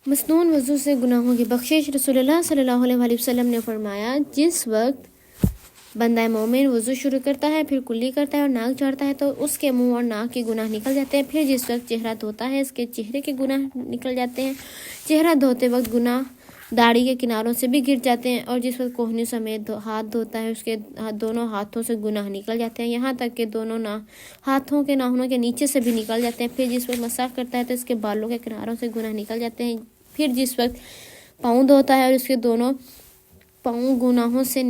مسنون وضو سے گناہوں کی بخشش۔ رسول اللہ صلی اللہ علیہ وسلم نے فرمایا، جس وقت بندہ مومن وضو شروع کرتا ہے، پھر کلی کرتا ہے اور ناک جھاڑتا ہے تو اس کے منہ اور ناک کے گناہ نکل جاتے ہیں۔ پھر جس وقت چہرہ دھوتا ہے، اس کے چہرے کے گناہ نکل جاتے ہیں۔ چہرہ دھوتے وقت گناہ داڑھی کے کناروں سے بھی گر جاتے ہیں، اور جس وقت کوہنی سمیت ہاتھ دھوتا ہے، اس کے دونوں ہاتھوں سے گناہ نکل جاتے ہیں، یہاں تک کہ دونوں ہاتھوں کے ناخنوں کے نیچے سے بھی نکل جاتے ہیں۔ پھر جس وقت مسح کرتا ہے تو اس کے بالوں کے کناروں سے گناہ نکل جاتے ہیں۔ پھر جس وقت پاؤں دھوتا ہے اور اس کے دونوں پاؤں گناہ سے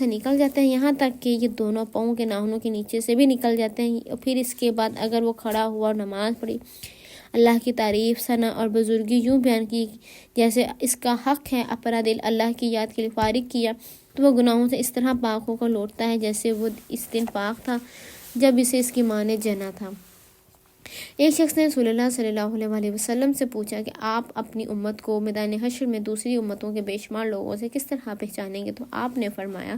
نکل جاتے ہیں، یہاں تک کہ یہ دونوں پاؤں کے ناخنوں کے نیچے سے بھی نکل جاتے ہیں۔ پھر اس کے بعد اگر وہ کھڑا ہوا اور نماز پڑھی، اللہ کی تعریف، ثنا اور بزرگی یوں بیان کی جیسے اس کا حق ہے، اپنا دل اللہ کی یاد کے لیے فارغ کیا، تو وہ گناہوں سے اس طرح پاک ہو کر لوٹتا ہے جیسے وہ اس دن پاک تھا جب اسے اس کی ماں نے جنا تھا۔ ایک شخص نے رسول اللہ صلی اللہ علیہ وسلم سے پوچھا کہ آپ اپنی امت کو میدان حشر میں دوسری امتوں کے بے شمار لوگوں سے کس طرح پہچانیں گے؟ تو آپ نے فرمایا،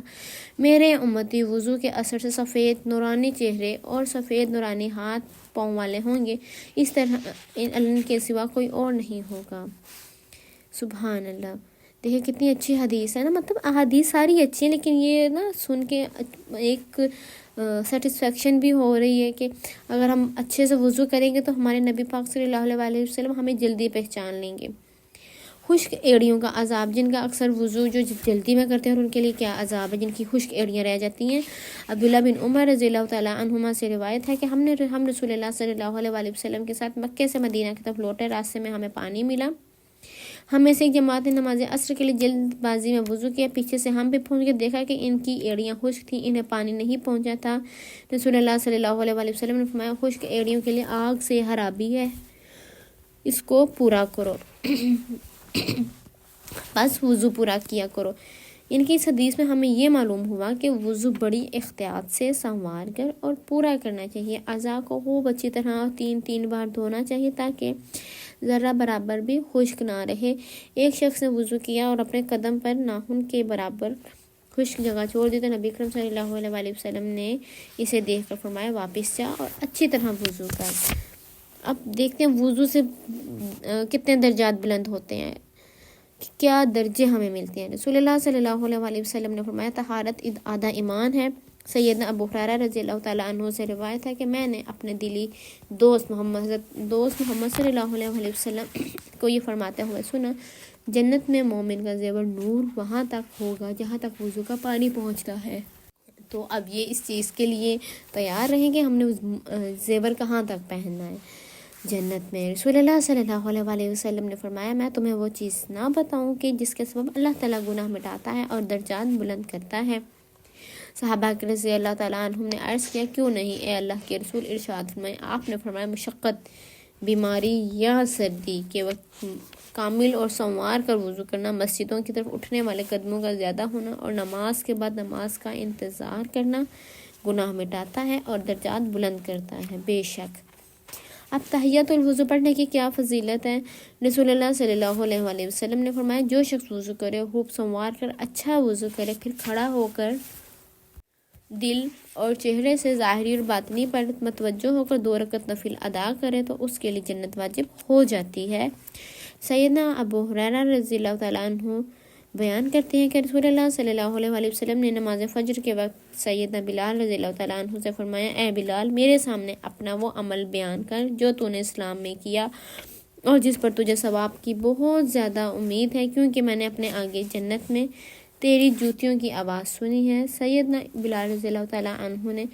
میرے امتی وضو کے اثر سے سفید نورانی چہرے اور سفید نورانی ہاتھ پاؤں والے ہوں گے، اس طرح ان کے سوا کوئی اور نہیں ہوگا۔ سبحان اللہ۔ دیکھیں کتنی اچھی حدیث ہے نا، مطلب احادیث ساری اچھی ہیں، لیکن یہ نا سن کے ایک سیٹسفیکشن بھی ہو رہی ہے کہ اگر ہم اچھے سے وضو کریں گے تو ہمارے نبی پاک صلی اللہ علیہ وسلم ہمیں جلدی پہچان لیں گے۔ خشک ایڑیوں کا عذاب، جن کا اکثر وضو جو جلدی میں کرتے ہیں اور ان کے لیے کیا عذاب ہے جن کی خشک ایڑیاں رہ جاتی ہیں۔ عبداللہ بن عمر رضی اللہ تعالیٰ عنہما سے روایت ہے کہ ہم رسول اللہ صلی اللہ علیہ وسلم کے ساتھ مکے سے مدینہ کی طرف لوٹے، راستے میں ہمیں پانی ملا، ہمیں سے ایک جماعت نے نماز عصر کے لیے جلد بازی میں وضو کیا، پیچھے سے ہم بھی پہنچ کے دیکھا کہ ان کی ایڑیاں خشک تھیں، انہیں پانی نہیں پہنچا تھا۔ رسول اللہ صلی اللہ علیہ وسلم نے فرمایا، خشک ایڑیوں کے لیے آگ سے خرابی ہے، اس کو پورا کرو، بس وضو پورا کیا کرو۔ ان کی اس حدیث میں ہمیں یہ معلوم ہوا کہ وضو بڑی احتیاط سے سنوار کر اور پورا کرنا چاہیے۔ اعضاء کو خوب اچھی طرح 3 بار دھونا چاہیے تاکہ ذرہ برابر بھی خشک نہ رہے۔ ایک شخص نے وضو کیا اور اپنے قدم پر ناخن کے برابر خشک جگہ چھوڑ دی تو نبی کریم صلی اللہ علیہ وسلم نے اسے دیکھ کر فرمایا، واپس جا اور اچھی طرح وضو کر۔ اب دیکھتے ہیں وضو سے کتنے درجات بلند ہوتے ہیں، کیا درجے ہمیں ملتے ہیں۔ رسول اللہ صلی اللہ علیہ وسلم نے فرمایا، طہارت آدھا ایمان ہے۔ سیدنا ابو ہریرہ رضی اللہ تعالیٰ عنہ سے روایت ہے کہ میں نے اپنے دلی دوست محمد صلی اللہ علیہ وسلم کو یہ فرماتے ہوئے سنا، جنت میں مومن کا زیور نور وہاں تک ہوگا جہاں تک وضو کا پانی پہنچتا ہے۔ تو اب یہ اس چیز کے لیے تیار رہیں کہ ہم نے زیور کہاں تک پہننا ہے جنت میں۔ رسول اللہ صلی اللہ علیہ وسلم نے فرمایا، میں تمہیں وہ چیز نہ بتاؤں کہ جس کے سبب اللہ تعالیٰ گناہ مٹاتا ہے اور درجات بلند کرتا ہے؟ صحابہ کے رضی اللہ تعالیٰ عنہم نے عرض کیا، کیوں نہیں اے اللہ کے رسول، ارشاد فرمائے۔ آپ نے فرمایا، مشقت، بیماری یا سردی کے وقت کامل اور سنوار کر وضو کرنا، مسجدوں کی طرف اٹھنے والے قدموں کا زیادہ ہونا اور نماز کے بعد نماز کا انتظار کرنا گناہ مٹاتا ہے اور درجات بلند کرتا ہے۔ بے شک اب تحیۃ الوضو پڑھنے کی کیا فضیلت ہے؟ رسول اللہ صلی اللہ علیہ وسلم نے فرمایا، جو شخص وضو کرے، خوب سنوار کر اچھا وضو کرے، پھر کھڑا ہو کر دل اور چہرے سے ظاہری اور باطنی پر متوجہ ہو کر 2 رکعت نفل ادا کرے تو اس کے لیے جنت واجب ہو جاتی ہے۔ سیدنا ابو ہریرہ رضی اللہ تعالیٰ عنہ بیان کرتے ہیں کہ رسول اللہ صلی اللہ علیہ وسلم نے نماز فجر کے وقت سیدنا بلال رضی اللہ تعالیٰ عنہ سے فرمایا، اے بلال، میرے سامنے اپنا وہ عمل بیان کر جو تو نے اسلام میں کیا اور جس پر تجھے ثواب کی بہت زیادہ امید ہے، کیونکہ میں نے اپنے آگے جنت میں تیری جوتیوں کی آواز سنی ہے۔ سیدنا بلال رضی اللہ تعالیٰ عنہ نے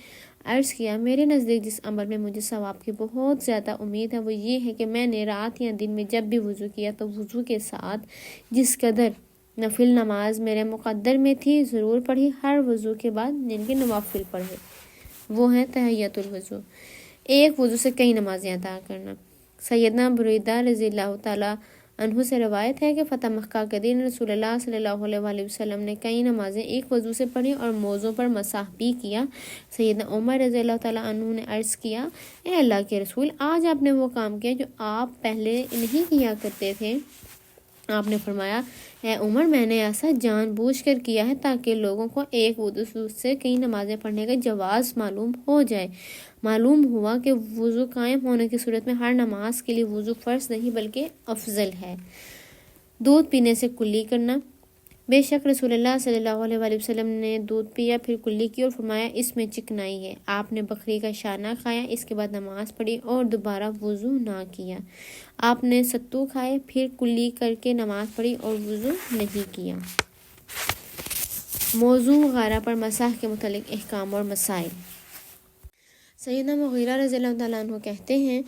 عرض کیا، میرے نزدیک جس عمل میں مجھے ثواب کی بہت زیادہ امید ہے وہ یہ ہے کہ میں نے رات یا دن میں جب بھی وضو کیا تو وضو کے ساتھ جس قدر نفل نماز میرے مقدر میں تھی ضرور پڑھی، ہر وضو کے بعد جن کے نوافل پڑھے، وہ ہیں تحیۃ الوضو، ایک وضو سے کئی نمازیں ادا کرنا۔ سیدنا بریدہ رضی اللہ تعالیٰ عنہ سے روایت ہے کہ فتح مکہ کے دن رسول اللہ صلی اللہ علیہ وسلم نے کئی نمازیں ایک وضو سے پڑھی اور موضوع پر مسح بھی کیا۔ سیدنا عمر رضی اللہ تعالیٰ عنہ نے عرض کیا، اے اللہ کے رسول، آج آپ نے وہ کام کیا جو آپ پہلے نہیں کیا کرتے تھے۔ آپ نے فرمایا اے عمر میں نے ایسا جان بوجھ کر کیا ہے تاکہ لوگوں کو ایک وضو سے کئی نمازیں پڑھنے کا جواز معلوم ہو جائے۔ معلوم ہوا کہ وضو قائم ہونے کی صورت میں ہر نماز کے لیے وضو فرض نہیں بلکہ افضل ہے۔ دودھ پینے سے کلی کرنا۔ بے شک رسول اللہ صلی اللہ علیہ وآلہ وسلم نے دودھ پیا پھر کلی کی اور فرمایا اس میں چکنائی ہے۔ آپ نے بکری کا شانہ کھایا، اس کے بعد نماز پڑھی اور دوبارہ وضو نہ کیا۔ آپ نے ستو کھائے پھر کلی کر کے نماز پڑھی اور وضو نہیں کیا۔ موضوع غارہ پر مسح کے متعلق احکام اور مسائل۔ سیدنا مغیرہ رضی اللہ تعالیٰ عنہ کہتے ہیں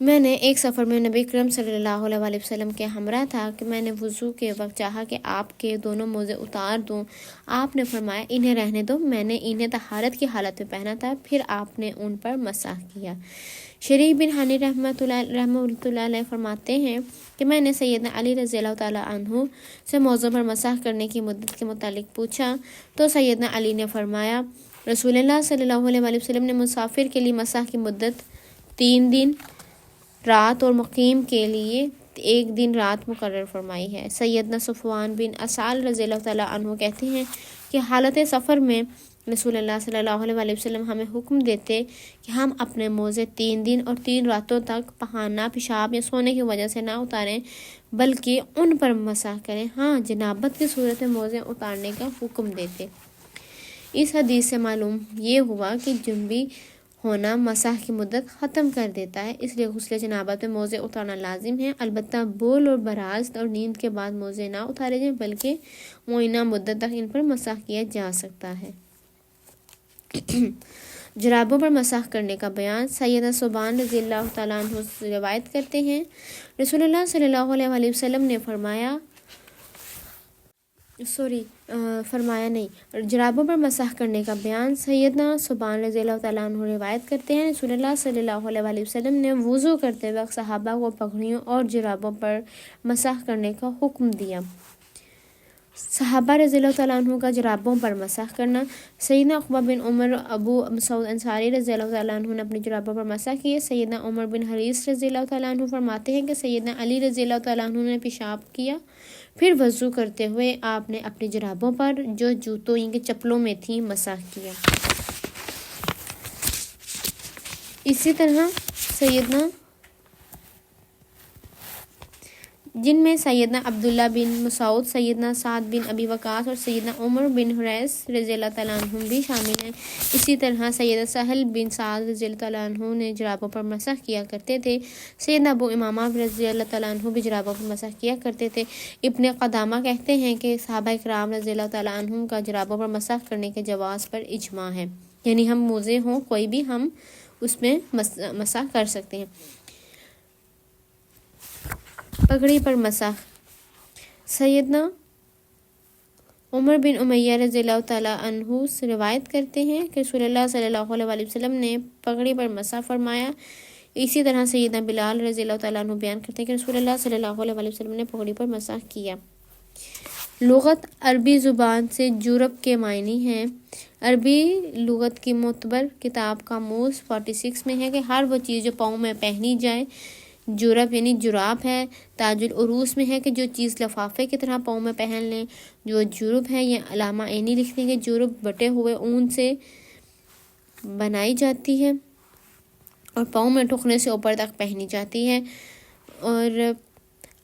میں نے ایک سفر میں نبی کرم صلی اللہ علیہ وآلہ وسلم کے ہمراہ تھا کہ میں نے وضو کے وقت چاہا کہ آپ کے دونوں موزے اتار دوں۔ آپ نے فرمایا انہیں رہنے دو، میں نے انہیں طہارت کی حالت میں پہنا تھا، پھر آپ نے ان پر مسح کیا۔ شریح بن حانی رحمۃ اللہ علیہ فرماتے ہیں کہ میں نے سیدنا علی رضی اللہ تعالیٰ عنہ سے موضوع پر مسح کرنے کی مدت کے متعلق پوچھا تو سیدنا علی نے فرمایا رسول اللہ صلی اللہ علیہ وآلہ وسلم نے مسافر کے لیے مسح کی مدت 3 دن رات اور مقیم کے لیے 1 دن رات مقرر فرمائی ہے۔ سیدنا صفوان بن اسال رضی اللہ تعالیٰ عنہ کہتے ہیں کہ حالت سفر میں رسول اللہ صلی اللہ علیہ وآلہ وسلم ہمیں حکم دیتے کہ ہم اپنے موزے 3 دن اور 3 راتوں تک پہاننا، پیشاب یا سونے کی وجہ سے نہ اتاریں بلکہ ان پر مسح کریں۔ ہاں، جنابت کی صورت میں موزے اتارنے کا حکم دیتے۔ اس حدیث سے معلوم یہ ہوا کہ جنبی ہونا مسح کی مدت ختم کر دیتا ہے، اس لیے غسل جنابت میں موزے اتارنا لازم ہے۔ البتہ بول اور براز اور نیند کے بعد موزے نہ اتارے جائیں بلکہ معینہ مدت تک ان پر مسح کیا جا سکتا ہے۔ جرابوں پر مسح کرنے کا بیان۔ سیدنا ثوبان رضی اللہ تعالیٰ عنہ روایت کرتے ہیں رسول اللہ صلی اللہ علیہ وآلہ وسلم نے جرابوں پر مسح کرنے کا بیان۔ سیدنا ثوبان رضی اللہ تعالیٰ عنہ روایت کرتے ہیں رسول اللہ صلی اللہ علیہ وآلہ وسلم نے وضو کرتے وقت صحابہ کو پگڑیوں اور جرابوں پر مسح کرنے کا حکم دیا۔ صحابہ رضی اللہ تعالیٰ عنہ کا جرابوں پر مسح کرنا۔ سیدنا عقبہ بن عمر ابو مسعود انصاری رضی اللہ تعالیٰ عنہ نے اپنی جرابوں پر مسح کیے۔ سیدنا عمر بن حریث رضی اللہ تعالیٰ عنہ فرماتے ہیں کہ سیدنا علی رضی اللہ تعالیٰ عنہ نے پیشاب کیا، پھر وضو کرتے ہوئے آپ نے اپنی جرابوں پر جو جوتوں یعنی چپلوں میں تھیں مسح کیا۔ اسی طرح جن میں سیدنا عبداللہ بن مسعود، سیدنا سعد بن ابی وقاص اور سیدنا عمر بن حریث رضی اللہ تعالیٰ عنہ بھی شامل ہیں۔ اسی طرح سیدنا سہل بن سعد رضی اللہ تعالیٰ عنہ نے جرابوں پر مسح کیا کرتے تھے۔ سیدنا ابو امامہ رضی اللہ تعالیٰ عنہ بھی جرابوں پر مسح کیا کرتے تھے۔ ابن قدامہ کہتے ہیں کہ صحابہ کرام رضی اللہ تعالیٰ عنہ کا جرابوں پر مسح کرنے کے جواز پر اجماع ہے، یعنی ہم موزے ہوں کوئی بھی ہم اس میں مسح کر سکتے ہیں۔ پگڑی پر مسح۔ سیدنا عمر بن امیہ رضی اللہ تعالیٰ عنہ سے روایت کرتے ہیں کہ رسول اللہ صلی اللہ علیہ وآلہ وسلم نے پگڑی پر مسح فرمایا۔ اسی طرح سیدنا بلال رضی اللہ تعالیٰ عنہ بیان کرتے ہیں کہ رسول اللہ صلی اللہ علیہ وآلہ وسلم نے پگڑی پر مسح کیا۔ لغت عربی زبان سے جورب کے معنی ہیں۔ عربی لغت کی معتبر کتاب قاموس 46 میں ہے کہ ہر وہ چیز جو پاؤں میں پہنی جائے۔ جورب یعنی جراب ہے۔ تاج العروس میں ہے کہ جو چیز لفافے کی طرح پاؤں میں پہن لیں۔ جو جورب ہے یہ علامہ عینی لکھتے ہیں کہ جورب بٹے ہوئے اون سے بنائی جاتی ہے اور پاؤں میں ٹخنے سے اوپر تک پہنی جاتی ہے۔ اور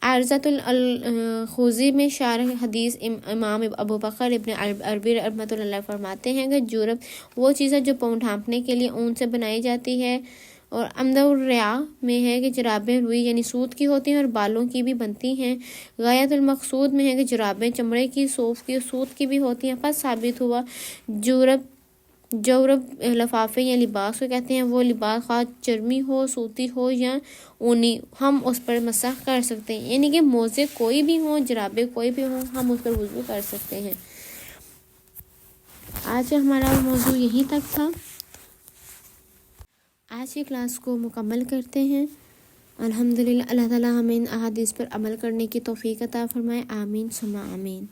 عارضۃ الخوذی میں شارح حدیث امام ابو بکر ابن عربی رحمۃ اللہ فرماتے ہیں کہ جورب وہ چیز ہے جو پاؤں ڈھانپنے کے لیے اون سے بنائی جاتی ہے۔ اور عمدہ الرعا میں ہے کہ جرابیں روئی یعنی سوت کی ہوتی ہیں اور بالوں کی بھی بنتی ہیں۔ غایت المقصود میں ہے کہ جرابیں چمڑے کی، صوف کی اور سوت کی بھی ہوتی ہیں۔ پس ثابت ہوا جورب لفافے یا لباس کو کہتے ہیں۔ وہ لباس خواہ چرمی ہو، سوتی ہو یا اونی، ہم اس پر مسح کر سکتے ہیں، یعنی کہ موزے کوئی بھی ہوں، جرابیں کوئی بھی ہوں، ہم اس پر وضو کر سکتے ہیں۔ آج ہمارا موضوع یہیں تک تھا۔ آج کی کلاس کو مکمل کرتے ہیں۔ الحمدللہ اللہ تعالیٰ ہمیں ان احادیث پر عمل کرنے کی توفیق عطا فرمائے۔ آمین ثم آمین۔